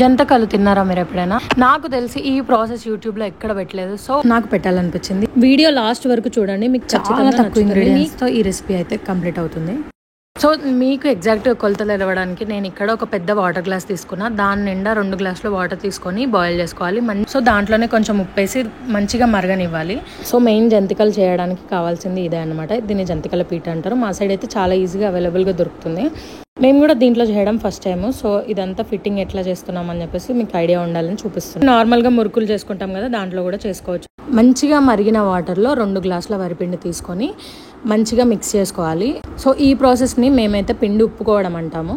జంతకాలు తిన్నారా మీరు ఎప్పుడైనా? నాకు తెలిసి ఈ ప్రాసెస్ యూట్యూబ్ లో ఎక్కడ పెట్టలేదు, సో నాకు పెట్టాలనిపించింది. వీడియో లాస్ట్ వరకు చూడండి, మీకు చాలా తక్కువ ఇంగ్రీడియంట్స్ తో ఈ రెసిపీ అయితే కంప్లీట్ అవుతుంది. సో మీకు ఎగ్జాక్ట్ కొలతలు తెలవడానికి నేను ఇక్కడ ఒక పెద్ద వాటర్ గ్లాస్ తీసుకున్నా. దాని నిండా 2 గ్లాసులు వాటర్ తీసుకొని బాయిల్ చేసుకోవాలి. సో దాంట్లోనే కొంచెం ఉప్పేసి మంచిగా మరగనివ్వాలి. సో మెయిన్ జంతికలు చేయడానికి కావాల్సింది ఇదే అనమాట. దీన్ని జంతికల పీట అంటారు. మా సైడ్ అయితే చాలా ఈజీగా అవైలబుల్గా దొరుకుతుంది. మేము కూడా దీంట్లో చేయడం ఫస్ట్ టైము. సో ఇదంతా ఫిట్టింగ్ ఎట్లా చేస్తున్నాం అని చెప్పేసి మీకు ఐడియా ఉండాలని చూపిస్తున్నాం. నార్మల్గా మురుకులు చేసుకుంటాం కదా, దాంట్లో కూడా చేసుకోవచ్చు. మంచిగా మరిగిన వాటర్లో 2 గ్లాసుల వరిపిండి తీసుకొని మంచిగా మిక్స్ చేసుకోవాలి. సో ఈ ప్రాసెస్ని మేమైతే పిండి ఉప్పుకోవడం అంటాము.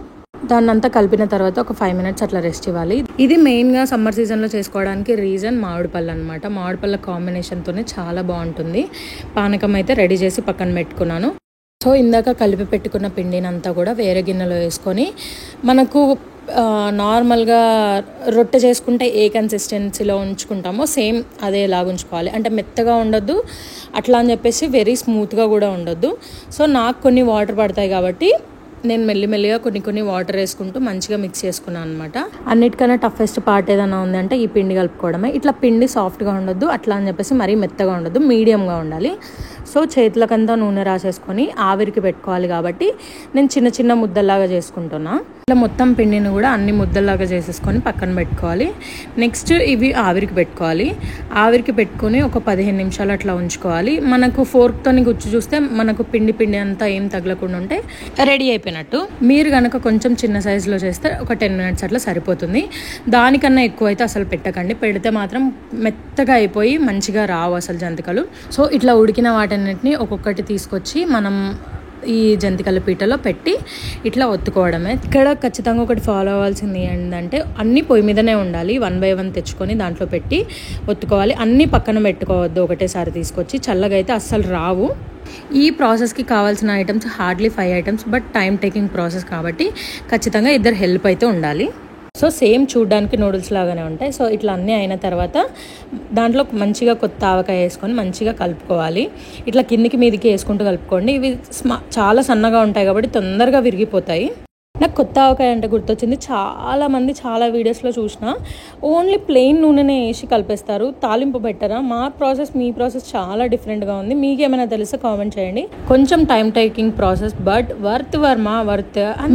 దాన్ని అంతా కలిపిన తర్వాత ఒక 5 మినిట్స్ అట్లా రెస్ట్ ఇవ్వాలి. ఇది మెయిన్గా సమ్మర్ సీజన్లో చేసుకోవడానికి రీజన్ మామిడి పళ్ళు అనమాట. మామిడి పళ్ళ కాంబినేషన్తోనే చాలా బాగుంటుంది. పానకం అయితే రెడీ చేసి పక్కన పెట్టుకున్నాను. సో ఇందాక కలిపి పెట్టుకున్న పిండిని అంతా కూడా వేరే గిన్నెలో వేసుకొని మనకు నార్మల్గా రొట్టె చేసుకుంటే ఏ కన్సిస్టెన్సీలో ఉంచుకుంటామో సేమ్ అదేలాగా ఉంచుకోవాలి. అంటే మెత్తగా ఉండొద్దు, అట్లా అని చెప్పేసి వెరీ స్మూత్గా కూడా ఉండొద్దు. సో నాకు కొన్ని వాటర్ పడతాయి కాబట్టి నేను మెల్లిమెల్లిగా కొన్ని వాటర్ వేసుకుంటూ మంచిగా మిక్స్ చేసుకున్నాను అనమాట. అన్నిటికన్నా టఫెస్ట్ పార్ట్ ఏదైనా ఉందంటే ఈ పిండి కలుపుకోవడమే. ఇట్లా పిండి సాఫ్ట్గా ఉండొద్దు, అట్లా అని చెప్పేసి మరీ మెత్తగా ఉండొద్దు, మీడియంగా ఉండాలి. సో చేతులకంతా నూనె రాసేసుకొని ఆవిరికి పెట్టుకోవాలి కాబట్టి నేను చిన్న చిన్న ముద్దల్లాగా చేసుకుంటున్నా. ఇట్లా మొత్తం పిండిని కూడా అన్ని ముద్దల్లాగా చేసేసుకొని పక్కన పెట్టుకోవాలి. నెక్స్ట్ ఇవి ఆవిరికి పెట్టుకోవాలి. ఆవిరికి పెట్టుకొని ఒక 15 నిమిషాలు అట్లా ఉంచుకోవాలి. మనకు ఫోర్క్తోని గుచ్చి చూస్తే మనకు పిండి అంతా ఏం తగలకుండా ఉంటే రెడీ అయిపోయినట్టు. మీరు కనుక కొంచెం చిన్న సైజులో చేస్తే ఒక 10 మినిట్స్ అట్లా సరిపోతుంది. దానికన్నా ఎక్కువ అయితే అసలు పెట్టకండి. పెడితే మాత్రం మెత్తగా అయిపోయి మంచిగా రావు అసలు జంతికలు. సో ఇట్లా ఉడికిన వాటన్నిటిని ఒక్కొక్కటి తీసుకొచ్చి మనం ఈ జంతికల పీటలో పెట్టి ఇట్లా ఒత్తుకోవడమే. ఇక్కడ ఖచ్చితంగా ఒకటి ఫాలో అవ్వాల్సింది ఏంటంటే అన్నీ పొయ్యి మీదనే ఉండాలి. 1 బై 1 తెచ్చుకొని దాంట్లో పెట్టి ఒత్తుకోవాలి. అన్నీ పక్కన పెట్టుకోవద్దు ఒకటేసారి తీసుకొచ్చి, చల్లగా అయితే అస్సలు రావు. ఈ ప్రాసెస్కి కావాల్సిన items hardly 5 items, but time taking process కాబట్టి ఖచ్చితంగా ఇద్దరు హెల్ప్ అయితే ఉండాలి. సో సేమ్ చూడడానికి నూడిల్స్ లాగానే ఉంటాయి. సో ఇట్లా అన్నీ అయిన తర్వాత దాంట్లో మంచిగా కొత్త ఆవకాయ వేసుకొని మంచిగా కలుపుకోవాలి. ఇట్లా కిందికి మీదికి వేసుకుంటూ కలుపుకోండి. ఇవి చాలా సన్నగా ఉంటాయి కాబట్టి తొందరగా విరిగిపోతాయి. నాకు కొత్త ఆవకాయ అంటే గుర్తొచ్చింది. చాలామంది చాలా వీడియోస్లో చూసిన ఓన్లీ ప్లెయిన్ నూనెనే వేసి కలిపేస్తారు, తాలింపు పెట్టరా. మా ప్రాసెస్ మీ ప్రాసెస్ చాలా డిఫరెంట్గా ఉంది. మీకు ఏమైనా తెలిస్తే కామెంట్ చేయండి. కొంచెం time taking process, but worth.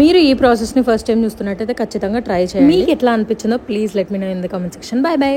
మీరు ఈ ప్రాసెస్ని ఫస్ట్ టైం చూస్తున్నట్టయితే ఖచ్చితంగా ట్రై చేయండి. మీకు ఎట్లా అనిపించిందో please let me know in the comment section. Bye by.